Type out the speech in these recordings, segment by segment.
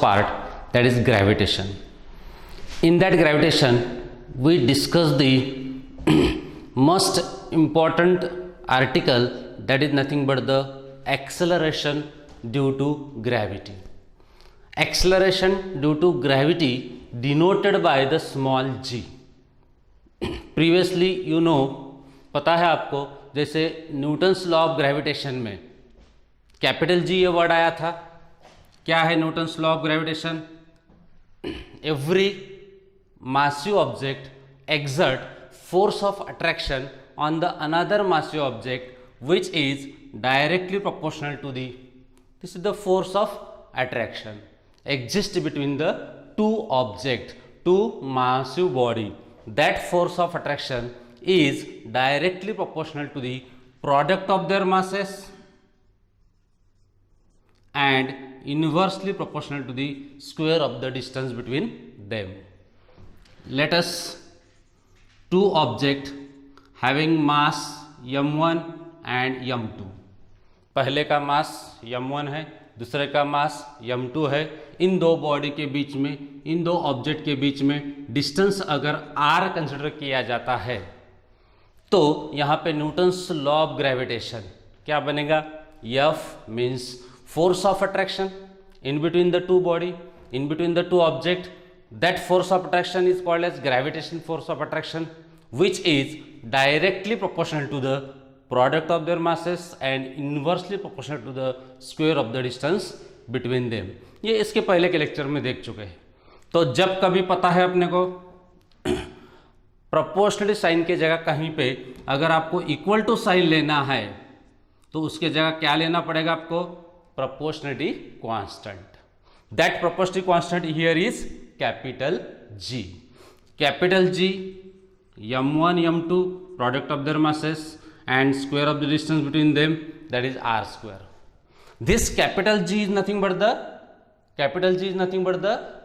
part, that is gravitation. In that gravitation, we discuss the most important article, that is nothing but the acceleration due to gravity. Acceleration due to gravity denoted by the small g. Previously you know, पता है आपको, जैसे Newton's law of gravitation में capital G ये word आया था. क्या है Newton's law of gravitation? Every massive object exert force of attraction on the another massive object which is directly proportional to the, this is the force of attraction exists between the two object, two massive body. That force of attraction is directly proportional to the product of their masses and inversely proportional to the square of the distance between them. Let us two object having mass m1 and m2. पहले का मास m1 है, दूसरे का मास m2 है. इन दो body के बीच में, इन दो ऑब्जेक्ट के बीच में डिस्टेंस अगर r कंसिडर किया जाता है तो यहाँ पे न्यूटन्स लॉ ऑफ ग्रेविटेशन क्या बनेगा? F means force of attraction in between the two body, in between the two object. That force of attraction is called as gravitation force of attraction, which is directly proportional to the product of their masses and inversely proportional to the square of the distance between them. ये इसके पहले के lecture में देख चुके हैं. तो जब कभी पता है अपने को प्रोपोर्शनलिटी साइन के जगह कहीं पे अगर आपको इक्वल टू साइन लेना है तो उसके जगह क्या लेना पड़ेगा आपको? Proportionality constant. That proportionality constant here is capital G. Capital G, m1, m2, product of their masses and square of the distance between them, that is r square. This capital G is nothing but the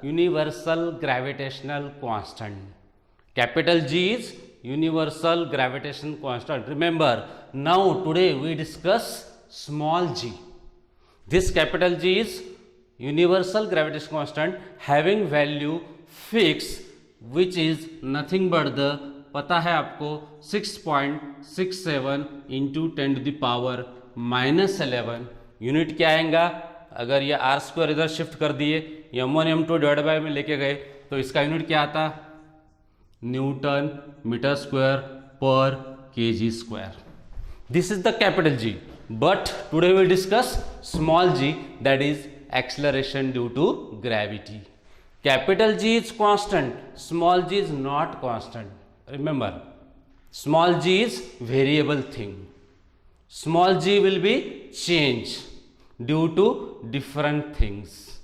universal gravitational constant. Capital G is universal gravitational constant. Remember, now today we discuss small g. This capital G is universal gravitation constant having value fixed which is nothing but the, पता है आपको, 6.67 into 10 to the power minus 11. Unit क्या आएगा? अगर ये are square इधर shift कर दिए, m1 m2 डिवाइड बाय में लेके गए तो इसका यूनिट क्या आता? न्यूटन मीटर स्क्वायर पर kg square. This is the capital G. But today we will discuss small g, that is acceleration due to gravity. Capital G is constant, small g is not constant. Remember, small g is variable thing. Small g will be changed due to different things.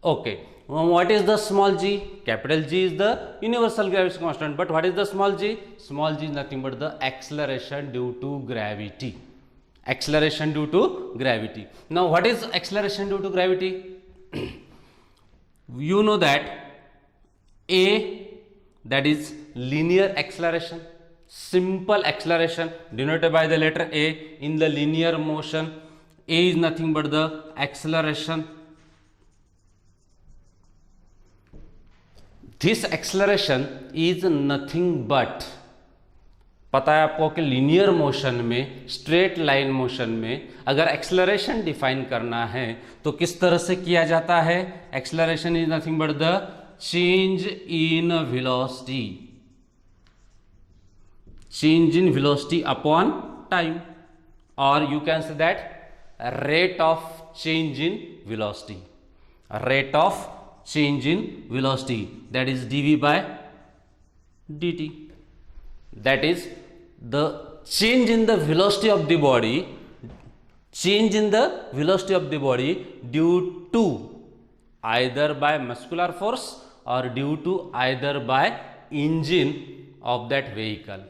Okay, what is the small g? Capital G is the universal gravity constant, but what is the small g? Small g is nothing but the acceleration due to gravity. Acceleration due to gravity. Now what is acceleration due to gravity? You know that A, that is linear acceleration, simple acceleration denoted by the letter A. In the linear motion, A is nothing but the acceleration. This acceleration is nothing but, पता है आपको कि linear motion में, straight line motion में अगर acceleration define करना है तो किस तरह से किया जाता है? Acceleration is nothing but the change in velocity, change in velocity upon time, और you can say that rate of change in velocity, rate of change in velocity, that is dv by dt. That is the change in the velocity of the body, change in the velocity of the body due to either by muscular force or due to either by engine of that vehicle.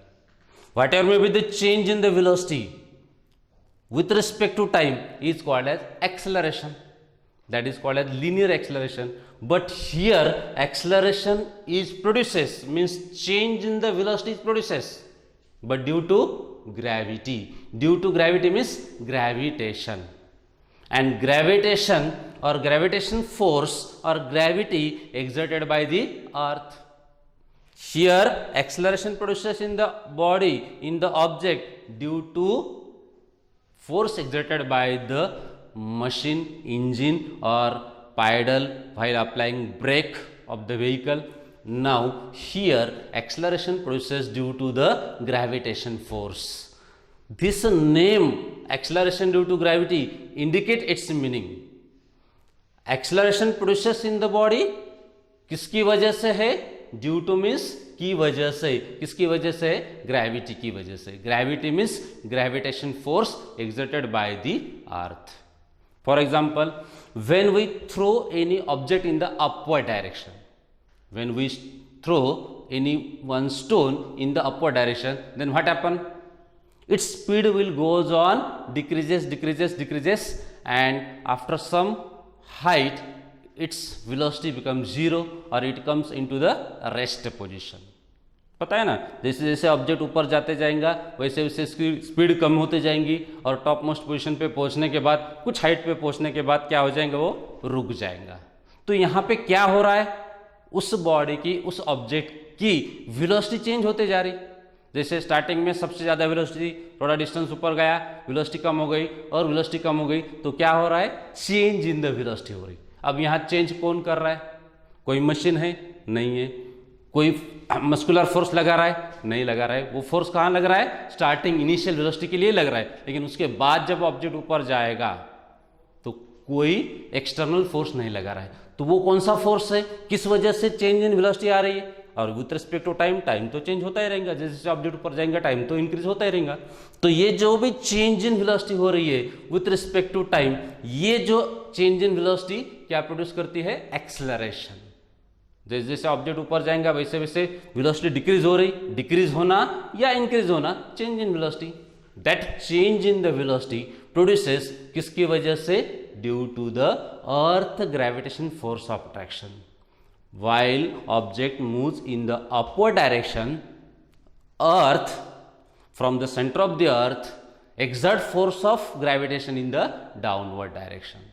Whatever may be the change in the velocity with respect to time is called as acceleration. That is called as linear acceleration. But here acceleration is produces, means change in the velocity is produces, but due to gravity. Due to gravity means gravitation, and gravitation or gravitation force or gravity exerted by the earth. Here acceleration produces in the body, in the object, due to force exerted by the machine, engine or pedal while applying brake of the vehicle. Now here acceleration produces due to the gravitation force. This name acceleration due to gravity indicate its meaning. Acceleration produces in the body किसकी वजह से है? Due two means की वजह से. किसकी वजह से? ग्रेविटी की वजह से. Gravity means gravitation force exerted by the earth. For example, when we throw any object in the upward direction, when we throw any one stone in the upward direction, then what happen? Its speed will goes on, decreases, and after some height its velocity becomes zero or it comes into the rest position. पता है ना, जैसे जैसे object ऊपर जाते जाएगा वैसे वैसे स्पीड कम होते जाएंगी और टॉप मोस्ट पोजिशन पे पहुंचने के बाद, कुछ हाइट पे पहुंचने के बाद क्या हो जाएगा? वो रुक जाएगा. तो यहाँ पे क्या हो रहा है? उस बॉडी की, उस ऑब्जेक्ट की वेलोसिटी चेंज होते जा रही. जैसे स्टार्टिंग में सबसे ज़्यादा वेलोसिटी, थोड़ा डिस्टेंस ऊपर गया, वेलोसिटी कम हो गई और वेलोसिटी कम हो गई, तो क्या हो रहा है? चेंज इन द वेलोसिटी हो रही. अब यहाँ चेंज कौन कर रहा है? कोई मशीन है? नहीं है. कोई मस्कुलर फोर्स लगा रहा है? नहीं लगा रहा है. वो फोर्स कहाँ लग रहा है? स्टार्टिंग इनिशियल वेलोसिटी के लिए लग रहा है, लेकिन उसके बाद जब ऑब्जेक्ट ऊपर जाएगा तो कोई एक्सटर्नल फोर्स नहीं लगा रहा है. तो वो कौन सा फोर्स है? किस वजह से चेंज इन वेलोसिटी आ रही है? और with respect to time, time तो चेंज होता ही रहेगा. जैसे जैसे ऑब्जेक्ट ऊपर जाएगा टाइम तो इंक्रीज होता ही रहेगा. तो ये जो भी चेंज इन वेलोसिटी हो रही है विथ रिस्पेक्ट टू टाइम, ये जो चेंज इन वेलोसिटी क्या प्रोड्यूस करती है? एक्सेलरेशन. जैसे जैसे ऑब्जेक्ट ऊपर जाएगा वैसे वैसे वेलोसिटी डिक्रीज हो रही, डिक्रीज होना या इंक्रीज होना, change in velocity. That change in the velocity produces किसकी वजह से? Due to the earth gravitation force of attraction. While object moves in the upward direction, earth, from the center of the earth, exert force of gravitation in the downward direction.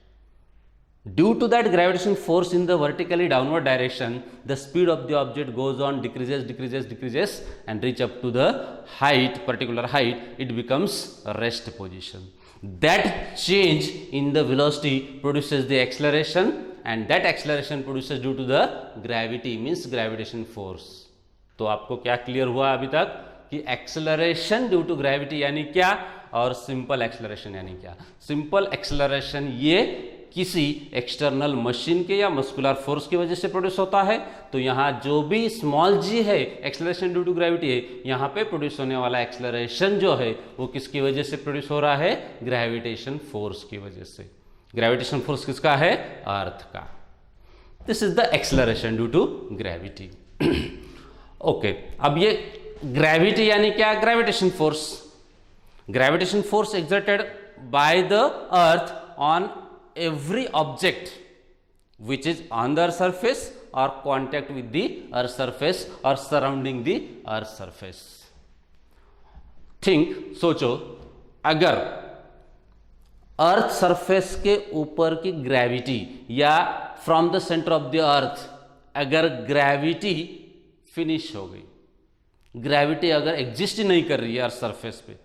Due to that gravitation force in the vertically downward direction, the speed of the object goes on, decreases and reach up to the height, particular height, it becomes rest position. That change in the velocity produces the acceleration, and that acceleration produces due to the gravity, means gravitation force. तो आपको क्या clear हुआ अभी तक कि acceleration due to gravity यानी क्या और सिंपल एक्सेलरेशन यानी क्या? सिंपल एक्सेलरेशन ये किसी एक्सटर्नल मशीन के या मस्कुलर फोर्स की वजह से प्रोड्यूस होता है. तो यहाँ जो भी स्मॉल जी है एक्सेलरेशन ड्यू टू ग्रेविटी है, यहाँ पे प्रोड्यूस होने वाला एक्सेलरेशन जो है वो किसकी वजह से प्रोड्यूस हो रहा है? ग्रेविटेशन फोर्स की वजह से. ग्रेविटेशन फोर्स किसका है? अर्थ का. This is the acceleration due to gravity. Okay, अब ये ग्रेविटी यानी क्या? Gravitation force. Gravitation force exerted by the earth on every object which is on the earth surface or contact with the earth surface or surrounding the earth surface. Think, सोचो, अगर अर्थ surface के ऊपर की gravity या from the centre of the अर्थ अगर gravity finish हो गई, gravity अगर एग्जिस्ट नहीं कर रही है अर्थ सरफेस पे,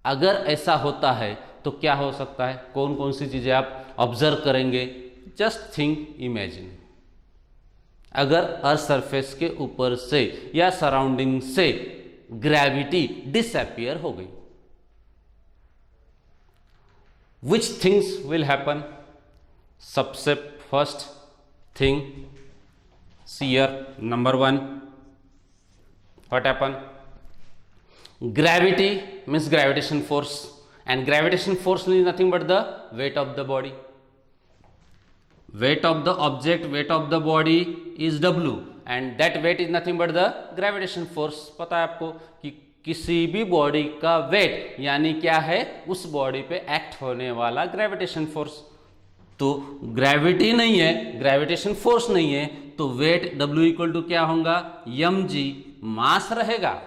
अगर ऐसा होता है तो क्या हो सकता है? कौन कौन सी चीजें आप ऑब्जर्व करेंगे? Just think, imagine. अगर अर्थ सरफेस के ऊपर से या सराउंडिंग से ग्रेविटी डिसअपियर हो गई, विच थिंग्स विल हैपन? सबसे first thing, serial number 1, what happen? Gravity means gravitation force, and gravitation force means nothing but the weight of the body. Weight of the object, weight of the body is W, and that weight is nothing but the gravitation force. पता है आपको कि किसी भी body का wait यानी क्या है? उस बॉडी पे एक्ट होने वाला ग्रेविटेशन फोर्स. तो ग्रेविटी नहीं है, ग्रेविटेशन फोर्स नहीं है, तो वेट W इक्वल टू क्या होगा? mg, मास रहेगा.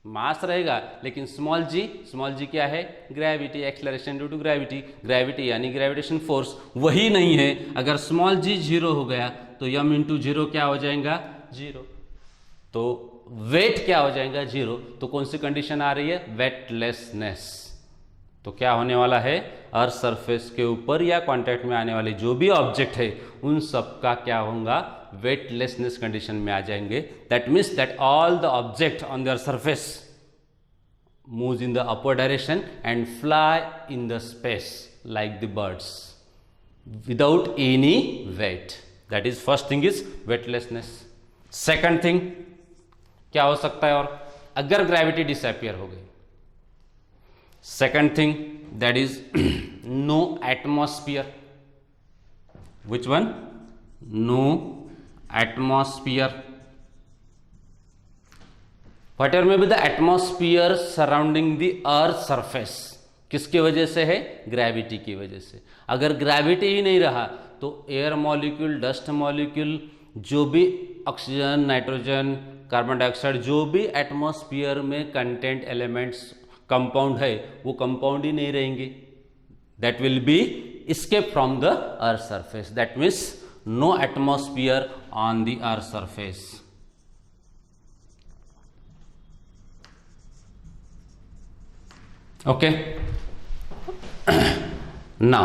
मास रहेगा लेकिन स्मॉल जी क्या है, gravity, acceleration due to gravity, gravity यानी ग्रेविटेशन फोर्स वही नहीं है। अगर स्मॉल जी 0 हो गया तो m इंटू 0 क्या हो जाएगा, 0, तो वेट क्या हो जाएगा, 0। तो कौन सी कंडीशन आ रही है, वेटलेसनेस। तो क्या होने वाला है, अर्थ सरफेस के ऊपर या कांटेक्ट में आने वाले जो भी ऑब्जेक्ट है उन सब का क्या होगा, वेटलेसनेस कंडीशन में आ जाएंगे। That means that all the object on their surface moves in the upward direction and fly in the space like the birds without any weight. That is first thing is weightlessness. Second thing क्या हो सकता है, और अगर gravity disappear हो गई, second thing that is no atmosphere. Which one? No atmosphere. Whatever may be the atmosphere surrounding the earth surface, किसके वजह से है, ग्रेविटी की वजह से। अगर ग्रेविटी ही नहीं रहा तो एयर मॉलिक्यूल, डस्ट मॉलिक्यूल, जो भी ऑक्सीजन, नाइट्रोजन, कार्बन डाइऑक्साइड, जो भी एटमॉस्फेयर में कंटेंट एलिमेंट्स कंपाउंड है वो कंपाउंड ही नहीं रहेंगे। That will be escape from the earth surface. That means no atmosphere on the earth surface. Okay. Now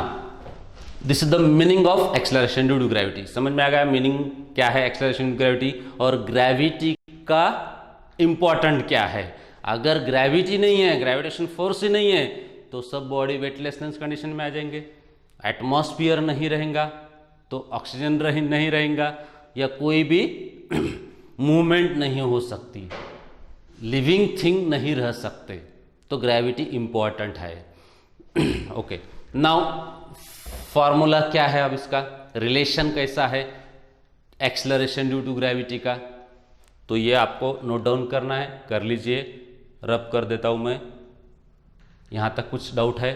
this is the meaning of acceleration due to gravity. समझ में आ गया meaning क्या है acceleration due to gravity, और gravity का important क्या है। अगर ग्रेविटी नहीं है, ग्रेविटेशन फोर्स ही नहीं है, तो सब बॉडी वेटलेसनेस कंडीशन में आ जाएंगे। एटमॉस्फेयर नहीं रहेगा तो ऑक्सीजन नहीं रहेगा, या कोई भी मूवमेंट नहीं हो सकती, लिविंग थिंग नहीं रह सकते। तो ग्रेविटी इंपॉर्टेंट है। ओके, नाउ फॉर्मूला क्या है, अब इसका रिलेशन कैसा है एक्सेलरेशन ड्यू टू ग्रेविटी का, तो ये आपको नोट डाउन करना है, कर लीजिए। रब कर देता हूं मैं, यहां तक कुछ डाउट है।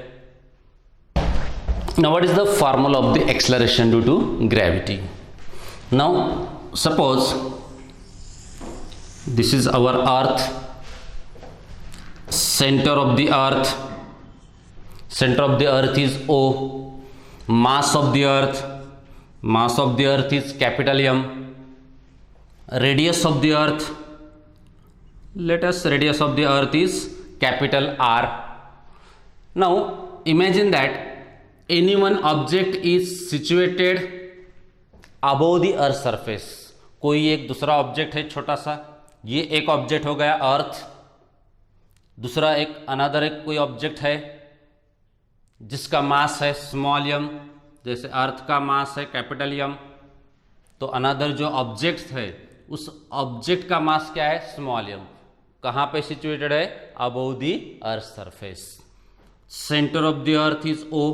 Now what is the formula of the acceleration due to gravity? Now suppose this is our earth, center of the earth is O, mass of the earth is capital M, radius of the earth, radius of the earth is capital R. Now imagine that any one object is situated above the earth surface. कोई एक दूसरा object है छोटा सा, ये एक object हो गया अर्थ, दूसरा एक अनदर एक कोई ऑब्जेक्ट है जिसका मास है स्मॉल m, जैसे अर्थ का मास है कैपिटल M, तो अनदर जो ऑब्जेक्ट है उस ऑब्जेक्ट का मास क्या है, स्मॉल m। कहाँ पे सिचुएटेड है, above the earth surface. Centre of the earth is O।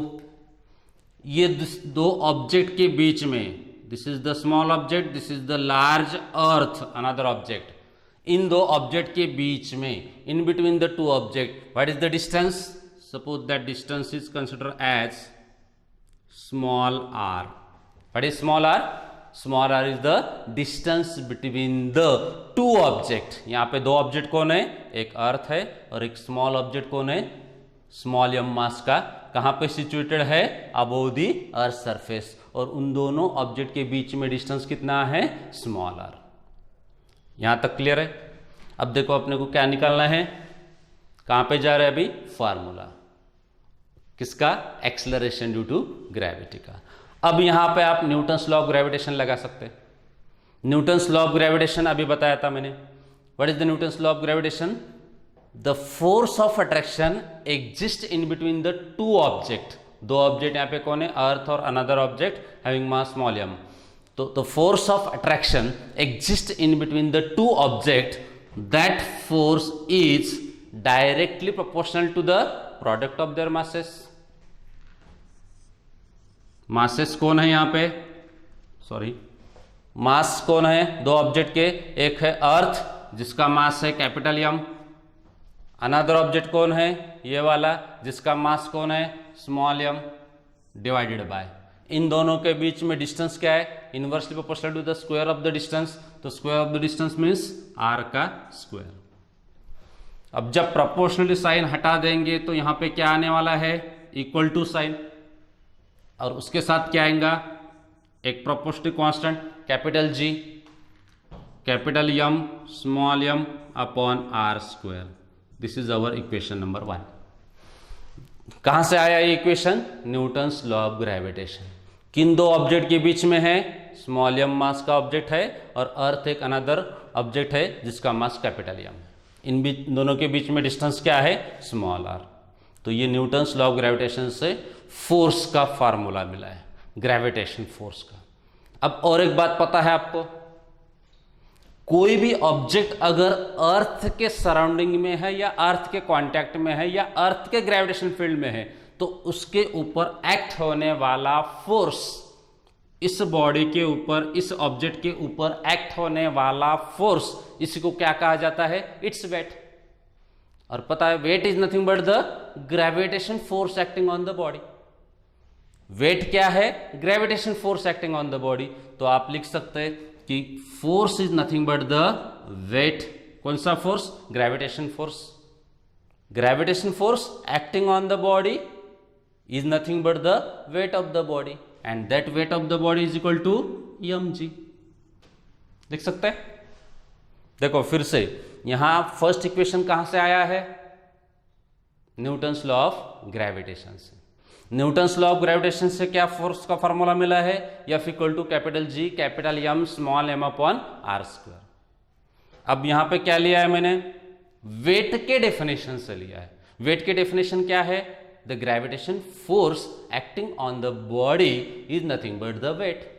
ये दो ऑब्जेक्ट के बीच में, this is the small object, this is the large earth another object, इन दो ऑब्जेक्ट के बीच में, in between the two object, what is the distance, suppose that distance is considered as small r. What is small r? Small r is the distance between the two object. यहाँ पे दो object कौन है, एक अर्थ है और एक small object कौन है, स्मॉल m मास का, कहाँ पे सिचुएटेड है, अबव द अर्थ सरफेस, और उन दोनों ऑब्जेक्ट के बीच में डिस्टेंस कितना है, स्मॉल r। यहाँ तक क्लियर है। अब देखो अपने को क्या निकालना है, कहाँ पे जा रहे हैं अभी, फार्मूला किसका, एक्सेलरेशन ड्यू टू ग्रेविटी का। अब यहाँ पे आप न्यूटन्स लॉ ऑफ ग्रेविटेशन लगा सकते हैं। न्यूटन्स लॉ ऑफ ग्रेविटेशन अभी बताया था मैंने। What is the Newton's law of gravitation? The force of attraction exist in between the two object. दो ऑब्जेक्ट यहाँ पे कौन है, अर्थ और another object having mass small m। तो the force of attraction exist in between the two object, that force is directly proportional to the product of their masses. Masses कौन है यहाँ पे, सॉरी, मास कौन है दो ऑब्जेक्ट के, एक है अर्थ जिसका मास है कैपिटल M, अनदर ऑब्जेक्ट कौन है, ये वाला जिसका मास कौन है, स्मॉल m, डिवाइडेड बाय, इन दोनों के बीच में डिस्टेंस क्या है, inversely proportional to the square of the distance. तो square of the distance means r का स्क्वायर। अब जब प्रोपोर्शनली साइन हटा देंगे तो यहां पे क्या आने वाला है, इक्वल टू साइन, और उसके साथ क्या आएगा, एक proportional constant capital G capital M small m upon are square. This is our equation number 1। कहां से आया ये equation, Newton's law of gravitation. किन दो ऑब्जेक्ट के बीच में है, स्मॉल एम मास का ऑब्जेक्ट है और अर्थ एक अनदर ऑब्जेक्ट है जिसका मास कैपिटल एम है। इन बीच दोनों के बीच में डिस्टेंस क्या है, स्मॉल आर। तो ये न्यूटन्स लॉ ऑफ ग्रेविटेशन से फोर्स का फार्मूला मिला है, ग्रेविटेशन फोर्स का। अब और एक बात पता है आपको, कोई भी ऑब्जेक्ट अगर अर्थ के सराउंडिंग में है या अर्थ के कांटेक्ट में है या अर्थ के ग्रेविटेशन फील्ड में है, तो उसके ऊपर एक्ट होने वाला फोर्स, इस बॉडी के ऊपर, इस ऑब्जेक्ट के ऊपर एक्ट होने वाला फोर्स, इसी को क्या कहा जाता है, इट्स वेट। और पता है weight is nothing but the gravitation force acting on the body. Weight क्या है, gravitation force acting on the body. तो आप लिख सकते हैं कि force is nothing but the weight. कौन सा force, gravitation force. Gravitation force acting on the body is nothing but the weight of the body, and that weight of the body is equal to mg। लिख सकते हैं। देखो फिर से, यहां first equation कहां से आया है, न्यूटन्स लॉ ऑफ ग्रेविटेशन से। न्यूटन्स लॉ ऑफ ग्रेविटेशन से क्या फोर्स का फॉर्मूला मिला है, F equal to capital G capital M small m upon are square. अब यहां पे क्या लिया है मैंने, वेट के डेफिनेशन से लिया है। वेट के डेफिनेशन क्या है, the gravitation force acting on the body is nothing but the weight,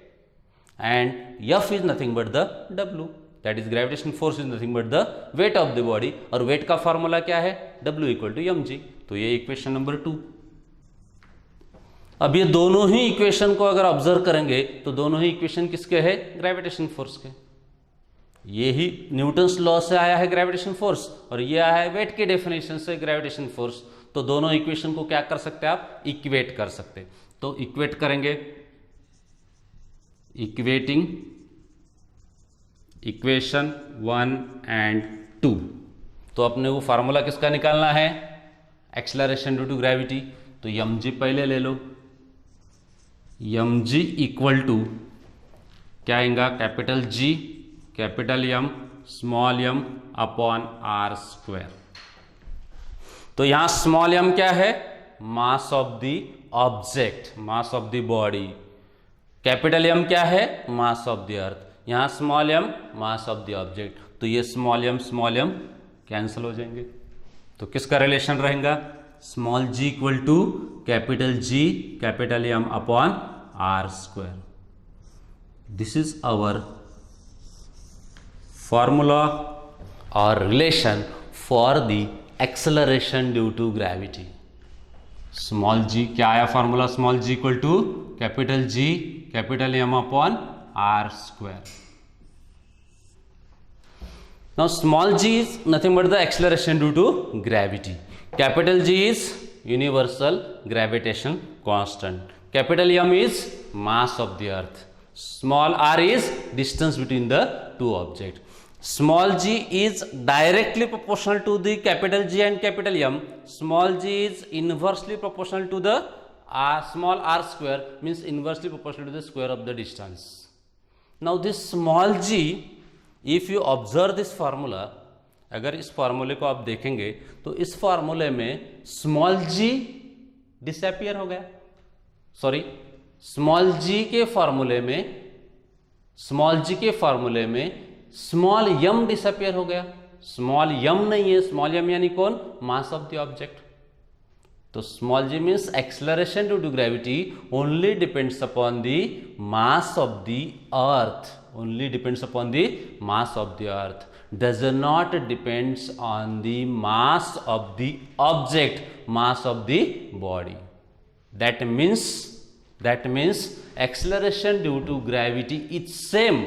and F is nothing but the W, that is gravitation force is nothing but the weight of the body. और weight का formula क्या है, W equal to mg। तो ये equation number 2। अब ये दोनों ही equation को अगर ऑब्जर्व करेंगे तो दोनों ही इक्वेशन किसके हैं, ग्रेविटेशन फोर्स के। ये ही न्यूटन्स लॉ से आया है ग्रेविटेशन फोर्स, और ये आया है वेट के डेफिनेशन से ग्रेविटेशन फोर्स। तो दोनों इक्वेशन को क्या कर सकते हैं आप, इक्वेट कर सकते हैं। तो इक्वेट करेंगे, इक्वेटिंग इक्वेशन 1 एंड 2। तो अपने वो फार्मूला किसका निकालना है, एक्सेलरेशन ड्यू टू ग्रेविटी। तो mg पहले ले लो, mg इक्वल टू क्या आएगा, capital G capital M small m upon are square. तो यहां स्मॉल m क्या है, mass of the object, mass of the body. Capital M क्या है, मास ऑफ द अर्थ। यहां small m mass of the object. तो ये small m cancel हो जाएंगे। तो किसका रिलेशन रहेगा, small g equal to capital G capital M upon are square. This is our formula और relation for the acceleration due to gravity. Small g क्या आया formula, small g equal to capital G capital M upon are square. Now small g is nothing but the acceleration due to gravity. Capital G is universal gravitation constant. Capital M is mass of the earth. Small r is distance between the two objects. Small g is directly proportional to the capital G and capital M. Small g is inversely proportional to the small r square, means inversely proportional to the square of the distance. Now this small g, if you observe this formula, अगर इस फॉर्मूले को आप देखेंगे तो इस फॉर्मूले में स्मॉल g डिसअपियर हो गया। सॉरी, स्मॉल g के फॉर्मूले में स्मॉल m डिसअपियर हो गया। स्मॉल m नहीं है, स्मॉल m यानी कौन, मास ऑफ द ऑब्जेक्ट। तो small g means acceleration due to gravity only depends upon the mass of the earth, only depends upon the mass of the earth, does not depends on the mass of the object, mass of the body. That means acceleration due to gravity is same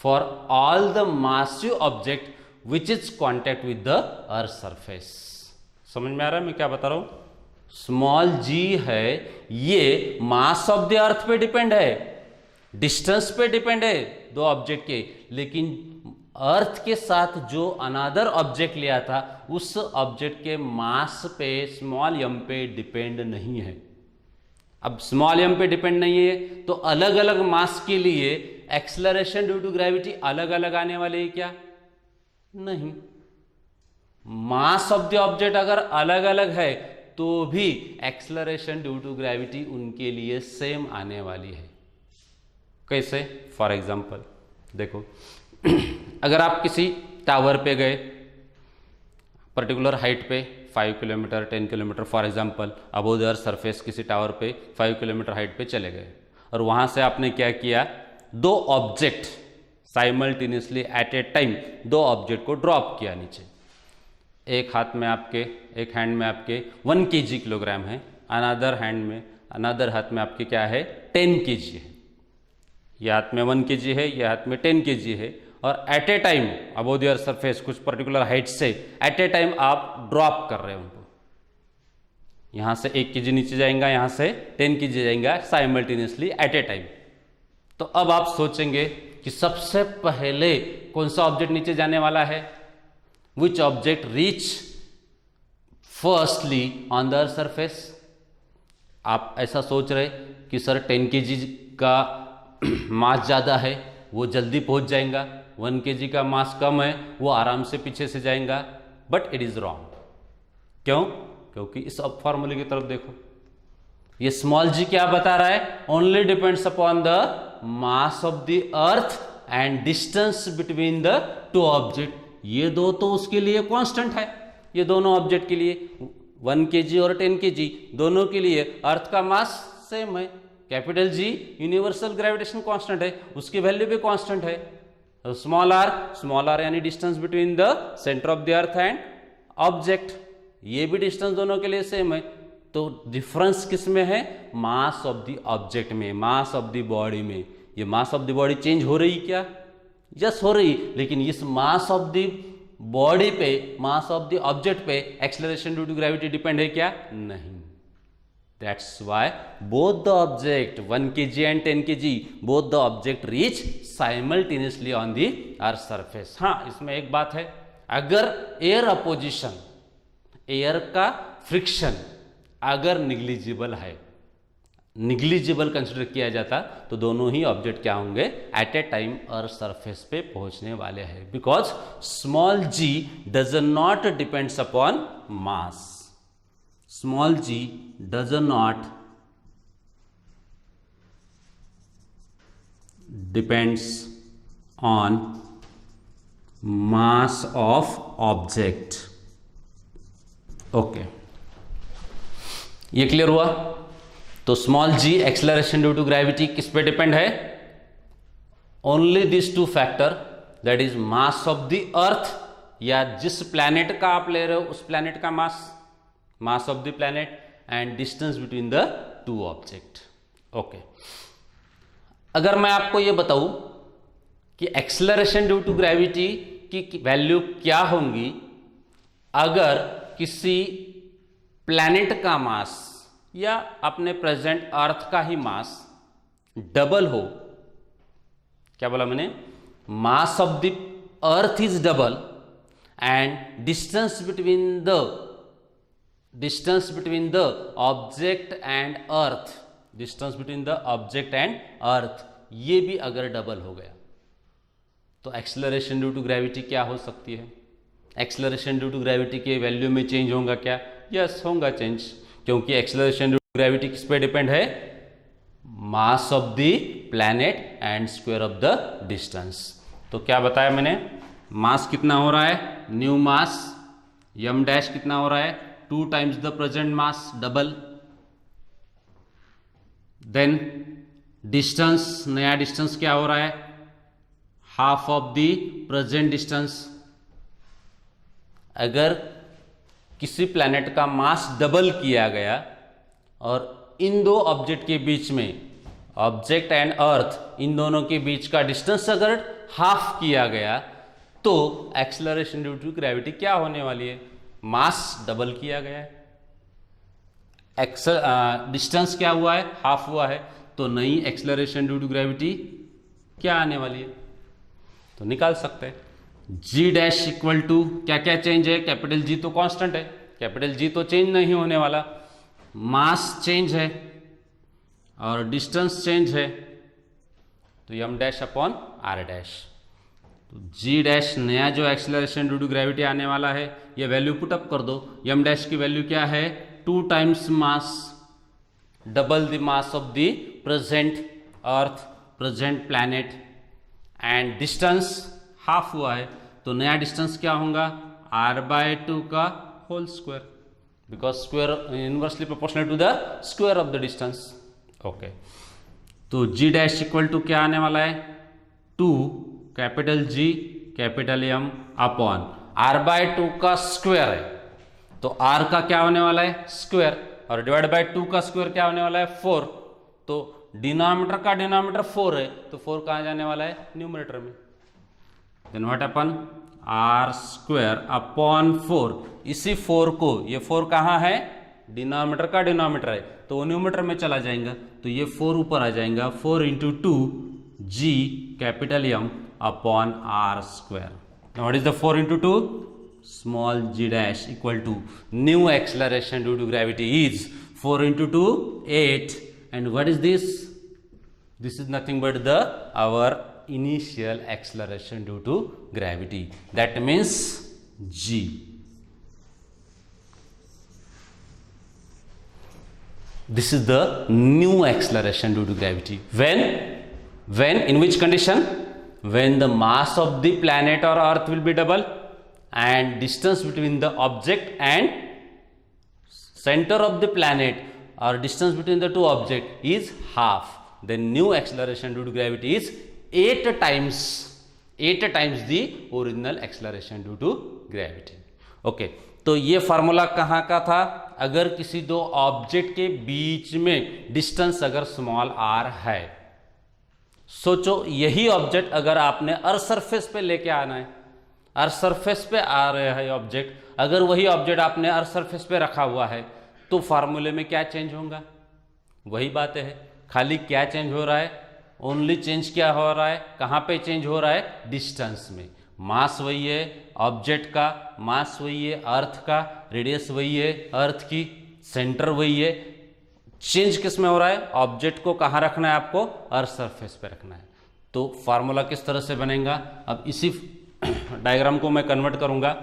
for all the massive object which is contact with the earth surface. समझ में आ रहा है मैं क्या बता रहा हूं। Small g है, ये मास ऑफ द अर्थ पे डिपेंड है, डिस्टेंस पे डिपेंड है दो ऑब्जेक्ट के, लेकिन अर्थ के साथ जो अनदर ऑब्जेक्ट लिया था उस ऑब्जेक्ट के मास पे स्मॉल m पे डिपेंड नहीं है। अब स्मॉल m पे डिपेंड नहीं है तो अलग अलग मास के लिए एक्सेलरेशन ड्यू टू ग्रेविटी अलग अलग आने वाले है क्या? नहीं। मास ऑफ द ऑब्जेक्ट अगर अलग अलग है तो भी एक्सेलरेशन ड्यू टू ग्रेविटी उनके लिए सेम आने वाली है। कैसे? फॉर एग्जांपल देखो, अगर आप किसी टावर पे गए पर्टिकुलर हाइट पे 5 kilometre 10 kilometre for example above the earth surface किसी टावर पे 5 किलोमीटर हाइट पे चले गए और वहाँ से आपने क्या किया, दो object simultaneously eight a time दो ऑब्जेक्ट को ड्रॉप किया नीचे। एक हाथ में आपके, एक हैंड में आपके 1 kg किलोग्राम है, अनदर हाथ में आपके क्या है 10 kg है। ये हाथ में 1 kg है, ये हाथ में 10 kg है और at a time above the earth surface कुछ पर्टिकुलर हाइट से एट ए टाइम आप ड्रॉप कर रहे हो उनको। यहाँ से 1 kg नीचे जाएगा, यहाँ से 10 kg जाएगा साइमल्टेनियसली एट ए टाइम। तो अब आप सोचेंगे कि सबसे पहले कौन सा ऑब्जेक्ट नीचे जाने वाला है? Which object reach firstly on the surface? आप ऐसा सोच रहे कि सर 10 kg का मास ज़्यादा है वो जल्दी पहुंच जाएगा, 1 kg का मास कम है वो आराम से पीछे से जाएगा, बट इट इज़ रॉन्ग। क्यों? क्योंकि इस अब फॉर्मूले की तरफ देखो, ये स्मॉल g क्या बता रहा है? Only depends upon the mass of the earth and distance between the two object. ये दो तो उसके लिए कांस्टेंट है, ये दोनों ऑब्जेक्ट के लिए 1 kg और 10 kg दोनों के लिए अर्थ का मास सेम है। Capital G universal gravitation constant है, उसकी वैल्यू भी कांस्टेंट है। स्मॉल r यानी distance between the centre of the earth and object, ये भी डिस्टेंस दोनों के लिए सेम है। तो डिफरेंस किस में है? मास ऑफ द ऑब्जेक्ट में, मास ऑफ द बॉडी में। ये मास ऑफ द बॉडी चेंज हो रही क्या? यस हो रही, लेकिन इस मास ऑफ द बॉडी पे, मास ऑफ द ऑब्जेक्ट पे acceleration due to gravity depend है क्या? नहीं। That's why both the object 1 kg and 10 kg both the object reach simultaneously on the earth surface. हाँ, इसमें एक बात है, अगर एयर अपोजिशन, एयर का फ्रिक्शन अगर निग्लिजिबल है, निग्लिजिबल कंसिडर किया जाता तो दोनों ही ऑब्जेक्ट क्या होंगे? At a time earth surface पे पहुंचने वाले हैं। Because small g does not depends upon mass, small g does not depends on mass of object. Okay, ये क्लियर हुआ? तो small g acceleration due to gravity किस पे डिपेंड है? Only this two factor, that is mass of the earth, या जिस planet का आप ले रहे हो उस प्लैनेट का मास of the planet and distance between the two object. Okay, अगर मैं आपको ये बताऊं कि एक्सेलरेशन ड्यू टू ग्रेविटी की वैल्यू क्या होंगी अगर किसी प्लैनेट का मास या अपने प्रेजेंट अर्थ का ही मास डबल हो। क्या बोला मैंने? मास of the earth is double and distance between the object and earth, distance between the object and earth ये भी अगर डबल हो गया तो एक्सेलरेशन ड्यू टू ग्रेविटी क्या हो सकती है? एक्सेलरेशन ड्यू टू ग्रेविटी के वैल्यू में चेंज होगा क्या? यस, होगा चेंज, क्योंकि एक्सेलरेशन ड्यू टू ग्रेविटी किस पे डिपेंड है? Mass of the planet and square of the distance. तो क्या बताया मैंने? मास कितना हो रहा है? न्यू मास m डैश कितना हो रहा है? 2 times the present mass, double. Then distance, नया डिस्टेंस क्या हो रहा है? Half of the present distance. अगर किसी प्लैनेट का मास डबल किया गया और इन दो ऑब्जेक्ट के बीच में, ऑब्जेक्ट एंड अर्थ, इन दोनों के बीच का डिस्टेंस अगर हाफ किया गया तो एक्सेलरेशन ड्यू टू ग्रेविटी क्या होने वाली है? मास डबल किया गया है, डिस्टेंस क्या हुआ है? हाफ हुआ है, तो नई एक्सेलरेशन ड्यू टू ग्रेविटी क्या आने वाली है? तो निकाल सकते हैं। जी डैश इक्वल टू क्या क्या चेंज है, कैपिटल जी तो कांस्टेंट है, कैपिटल जी तो चेंज नहीं होने वाला, मास चेंज है और डिस्टेंस चेंज है, तो M dash upon r dash. तो जी डैश नया जो एक्सेलरेशन ड्यू टू ग्रेविटी आने वाला है, ये वैल्यू पुट अप कर दो। एम डैश की वैल्यू क्या है, 2 times mass, double the mass of the present earth, present planet, and distance half हुआ है, तो नया डिस्टेंस क्या होगा, r/2 का whole square, because square inversely proportional to the square of the distance. Okay, तो g डैश इक्वल टू क्या आने वाला है, 2 capital G capital M upon r/2 का स्क्वायर है, तो r का क्या होने वाला है स्क्वायर, और डिवाइड बाय 2 का स्क्वायर क्या होने वाला है 4, तो डिनोमिनेटर का डिनोमिनेटर 4 है, तो 4 कहाँ जाने वाला है न्यूमरेटर में, then what upon r square upon 4, इसी 4 को, ये 4 कहाँ है डिनोमिनेटर का डिनोमिनेटर है, तो न्यूमरेटर में चला जाएगा, तो ये 4 ऊपर आ जाएगा, 4 into 2 G capital M upon r square. What is the 4 into 2, small g dash equal to new acceleration due to gravity is 4 into 2 8, and what is this, this is nothing but the our initial acceleration due to gravity, that means g. This is the new acceleration due to gravity, when in which condition, when the mass of the planet or earth will be double and distance between the object and center of the planet or distance between the two objects is half, then new acceleration due to gravity is 8 times the original acceleration due to gravity. Okay, तो ये formula कहाँ का था, अगर किसी दो object के बीच में डिस्टेंस अगर स्मॉल r है, सोचो यही ऑब्जेक्ट अगर आपने अर्थ सरफेस पे लेके आना है, अर्थ सरफेस पे आ रहा है ऑब्जेक्ट, अगर वही ऑब्जेक्ट आपने अर्थ सरफेस पे रखा हुआ है, तो फार्मूले में क्या चेंज होगा, वही बात है, खाली क्या चेंज हो रहा है, ओनली चेंज क्या हो रहा है, कहाँ पे चेंज हो रहा है, डिस्टेंस में, मास वही है ऑब्जेक्ट का, मास वही है अर्थ का, रेडियस वही है अर्थ की, सेंटर वही है, चेंज किस में हो रहा है, ऑब्जेक्ट को कहाँ रखना है आपको, अर्थ सरफेस पे रखना है। तो फार्मूला किस तरह से बनेगा, अब इसी डायग्राम को मैं कन्वर्ट करूंगा,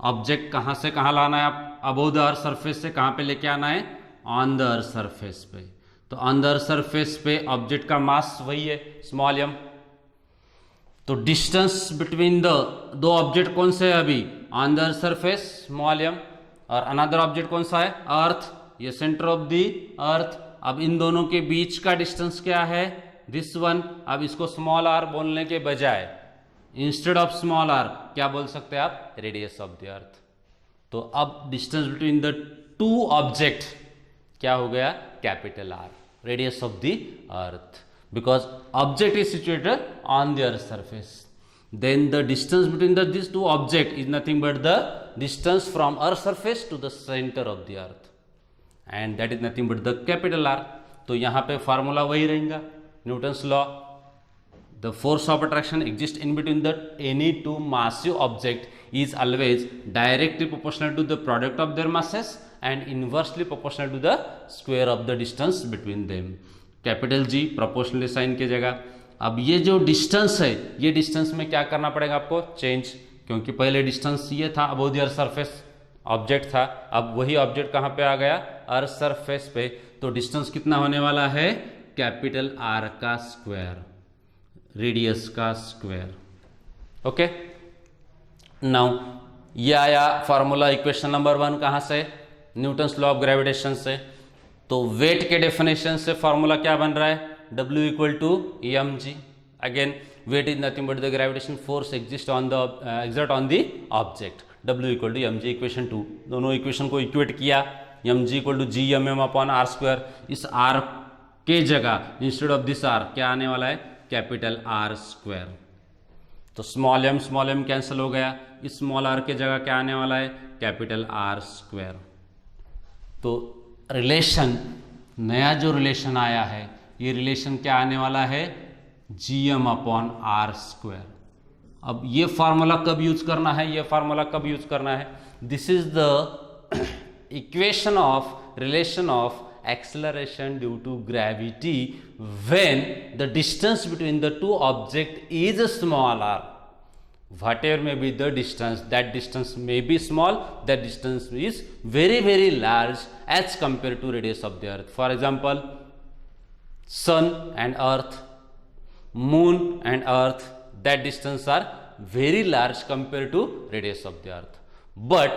ऑब्जेक्ट कहाँ से कहाँ लाना है, आप अबोव द अर्थ सरफेस से कहाँ पे लेके आना है, ऑन द अर्थ सरफेस पे, तो ऑन द अर्थ सरफेस पे ऑब्जेक्ट का मास वही है स्मॉल m, तो डिस्टेंस बिटवीन द दो ऑब्जेक्ट कौन से है अभी, on the earth surface small m, और अनदर ऑब्जेक्ट कौन सा है अर्थ, ये सेंटर ऑफ द अर्थ, अब इन दोनों के बीच का डिस्टेंस क्या है दिस वन, अब इसको स्मॉल r बोलने के बजाय इंस्टेड ऑफ स्मॉल r क्या बोल सकते हैं आप, रेडियस ऑफ द अर्थ। तो अब distance between the two object क्या हो गया, capital R, radius of the earth, because object is situated on the earth surface, then the distance between these two objects is nothing but the distance from earth surface to the center of the earth, and that is nothing but the capital R। तो यहाँ पे formula वही रहेगा, Newton's law, the force of attraction exists in between the any two massive object is always directly proportional to the product of their masses and inversely proportional to the square of the distance between them। Capital G proportionally sign की जगह, अब ये जो distance है, ये distance में क्या करना पड़ेगा आपको, चेंज, क्योंकि पहले डिस्टेंस ये था above the earth surface object था, अब वही ऑब्जेक्ट कहाँ पे आ गया, अर्थ सरफेस पे, तो डिस्टेंस कितना होने वाला है, कैपिटल R का स्क्वायर, रेडियस का स्क्वायर। ओके, नाउ ये आया फार्मूला इक्वेशन नंबर 1 कहाँ से, न्यूटन्स लॉ ऑफ ग्रेविटेशन से। तो वेट के डेफिनेशन से फार्मूला क्या बन रहा है, W equal to mg, again weight is nothing but the gravitation force exist on the exert on the object, W equal to mg equation 2, दोनों equation को इक्वेट किया, mg equal to G M m upon r square, इस r के जगह instead of this r क्या आने वाला है, कैपिटल R स्क्वायर, तो स्मॉल m कैंसिल हो गया, इस स्मॉल r के जगह क्या आने वाला है, कैपिटल R स्क्वायर। तो रिलेशन, नया जो रिलेशन आया है, ये रिलेशन क्या आने वाला है, gm अपॉन R स्क्वायर। अब ये फार्मूला कब यूज करना है, ये फार्मूला कब यूज करना है? This is the equation of relation of acceleration due to gravity when the distance between the two object is smaller. Whatever may be the distance, that distance may be small, that distance is very large as compared to radius of the earth. For example, sun and earth, moon and earth, that distance are very large compared to radius of the earth. But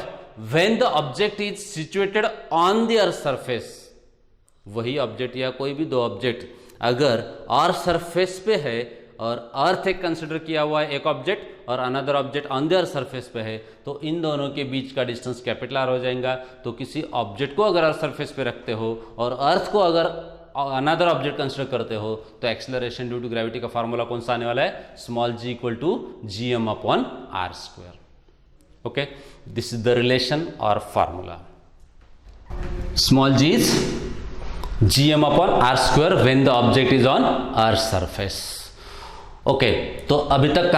when the object is situated on the earth surface, वही object या कोई भी दो object अगर अर्थ surface पे है और अर्थ एक कंसिडर किया हुआ है एक ऑब्जेक्ट और another object on the earth surface पे है, तो इन दोनों के बीच का डिस्टेंस कैपिटल आर हो जाएगा. तो किसी ऑब्जेक्ट को अगर अर्थ सरफेस पे रखते हो और अर्थ को अगर अनदर ऑब्जेक्ट कंसिडर करते हो तो एक्सेलरेशन ड्यू टू ग्रेविटी का फार्मूला कौन सा आने वाला है? Small g equal to GM upon are square. Okay, this is the relation और formula. Small g is GM upon are square when the object is on earth surface. Okay, तो अभी तक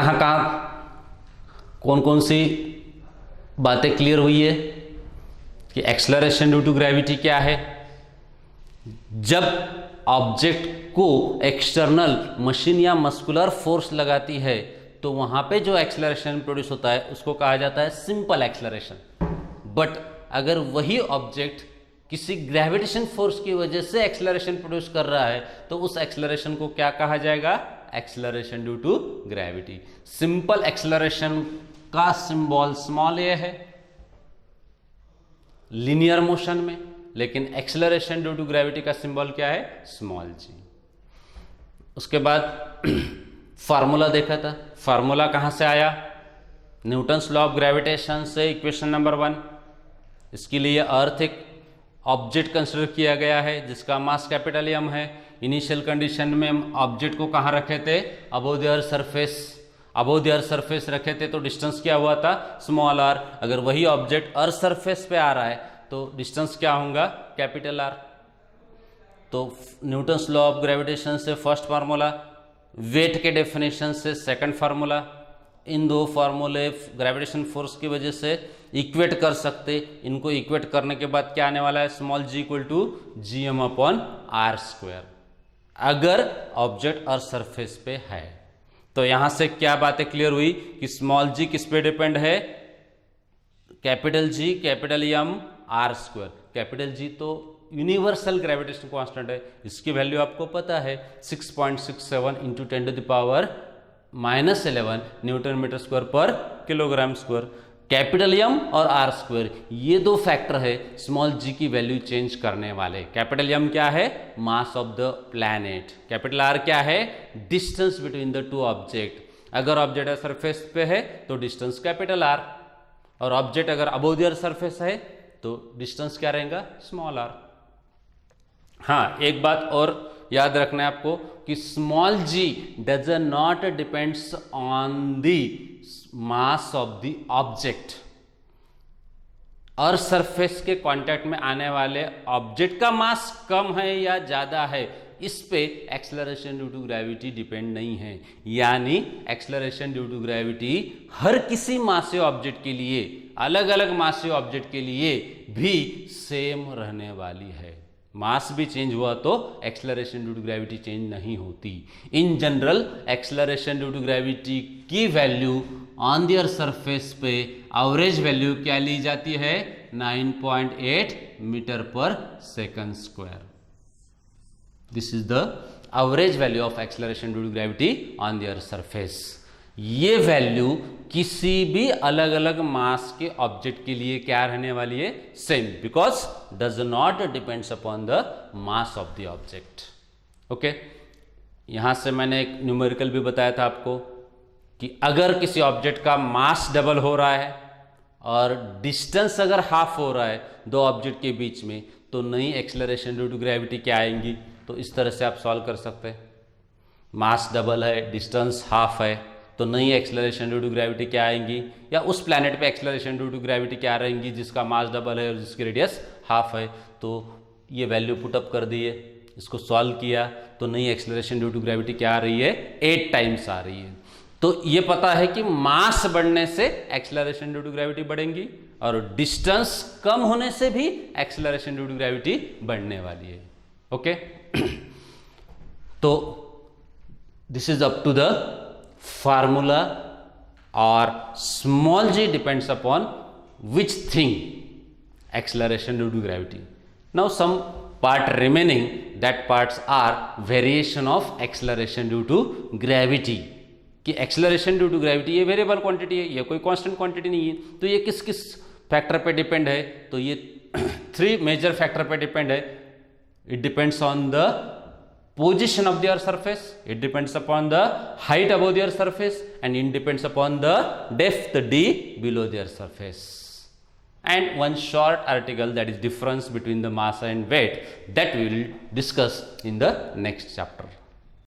कौन कौन सी बातें क्लियर हुई है कि एक्सेलरेशन ड्यू टू ग्रेविटी क्या है? जब ऑब्जेक्ट को एक्सटर्नल मशीन या मस्कुलर फोर्स लगाती है तो वहां पे जो एक्सेलरेशन प्रोड्यूस होता है उसको कहा जाता है सिंपल एक्सेलरेशन. बट अगर वही ऑब्जेक्ट किसी ग्रेविटेशन फोर्स की वजह से एक्सेलरेशन प्रोड्यूस कर रहा है तो उस एक्सेलरेशन को क्या कहा जाएगा? Acceleration due to gravity. Simple acceleration का सिंबल स्मॉल ए है लीनियर मोशन में, लेकिन एक्सेलरेशन ड्यू टू ग्रेविटी का सिंबल क्या है? Small g. उसके बाद फार्मूला देखा था. फार्मूला कहां से आया? न्यूटन्स लॉ ऑफ ग्रेविटेशन से इक्वेशन नंबर 1. इसके लिए अर्थ एक ऑब्जेक्ट कंसिडर किया गया है जिसका मास कैपिटल एम है. इनिशियल कंडीशन में हम ऑब्जेक्ट को कहाँ रखे थे? Above the earth surface. Above the earth surface रखे थे तो डिस्टेंस क्या हुआ था? Small r. अगर वही ऑब्जेक्ट अर्थ सरफेस पे आ रहा है तो डिस्टेंस क्या होगा? Capital R. तो न्यूटन्स लॉ ऑफ ग्रेविटेशन से फर्स्ट फार्मूला, वेट के डेफिनेशन से सेकंड फार्मूला, इन दो फार्मूले ग्रेविटेशन फोर्स की वजह से इक्वेट कर सकते. इनको इक्वेट करने के बाद क्या आने वाला है? Small g equal to GM upon are square अगर ऑब्जेक्ट अर्थ सरफेस पे है. तो यहां से क्या बातें क्लियर हुई कि स्मॉल जी किस पे डिपेंड है? Capital G capital M R square. Capital G तो यूनिवर्सल ग्रेविटेशन कांस्टेंट है, इसकी वैल्यू आपको पता है 6.67 इंटू 10⁻⁻11 न्यूटन मीटर स्क्वायर पर किलोग्राम स्क्वायर. कैपिटल एम और आर स्क्वायर ये दो फैक्टर है स्मॉल जी की वैल्यू चेंज करने वाले. कैपिटल एम क्या है? Mass of the planet. Capital R क्या है? Distance between the two object. अगर ऑब्जेक्ट सरफेस पे है तो डिस्टेंस कैपिटल आर, और ऑब्जेक्ट अगर अबोव द अर्थ सरफेस है तो डिस्टेंस क्या रहेगा? Small r. हाँ, एक बात और याद रखना है आपको कि small g does not depends on the mass of the object. Earth surface के कांटेक्ट में आने वाले ऑब्जेक्ट का मास कम है या ज्यादा है, इस पे acceleration due to gravity depend नहीं है. यानी एक्सेलरेशन ड्यू टू ग्रेविटी हर किसी मासीय ऑब्जेक्ट के लिए, अलग अलग मासीय ऑब्जेक्ट के लिए भी सेम रहने वाली है. मास भी चेंज हुआ तो acceleration due to gravity change नहीं होती. In general acceleration due to gravity की value on the earth surface पे एवरेज वैल्यू क्या ली जाती है? 9.8 मीटर पर second square. This is the average value of acceleration due to gravity on the earth surface. ये वैल्यू किसी भी अलग अलग मास के ऑब्जेक्ट के लिए क्या रहने वाली है? Same, because does not depends upon the mass of the object. Okay, यहां से मैंने एक न्यूमेरिकल भी बताया था आपको कि अगर किसी ऑब्जेक्ट का मास डबल हो रहा है और डिस्टेंस अगर हाफ हो रहा है दो ऑब्जेक्ट के बीच में, तो नई एक्सेलरेशन ड्यू टू ग्रेविटी क्या आएंगी? तो इस तरह से आप सॉल्व कर सकते हैं. मास डबल है, डिस्टेंस हाफ है, तो नई एक्सेलरेशन ड्यू टू ग्रेविटी क्या आएंगी? या उस प्लैनेट पे एक्सेलरेशन ड्यू टू ग्रेविटी क्या रहेंगी जिसका मास डबल है और जिसकी रेडियस हाफ है? तो ये वैल्यू पुटअप कर दिए, इसको सॉल्व किया तो नई एक्सेलरेशन ड्यू टू ग्रेविटी क्या आ रही है? 8 टाइम्स आ रही है. तो ये पता है कि मास बढ़ने से एक्सेलरेशन ड्यू टू ग्रेविटी बढ़ेंगी और डिस्टेंस कम होने से भी एक्सेलरेशन ड्यू टू ग्रेविटी बढ़ने वाली है. ओके. तो this is up to the formula और small g depends upon which thing, acceleration due to gravity. Now some part remaining, that parts are variation of acceleration due to gravity. कि acceleration due to gravity ये variable quantity है, ये कोई constant quantity नहीं है. तो ये किस किस फैक्टर पे डिपेंड है? तो ये 3 मेजर फैक्टर पे डिपेंड है. It depends on the position of the earth surface, it depends upon the height above the earth surface, and it depends upon the depth d below the earth surface. And one short article, that is difference between the mass and weight, that we will discuss in the next chapter.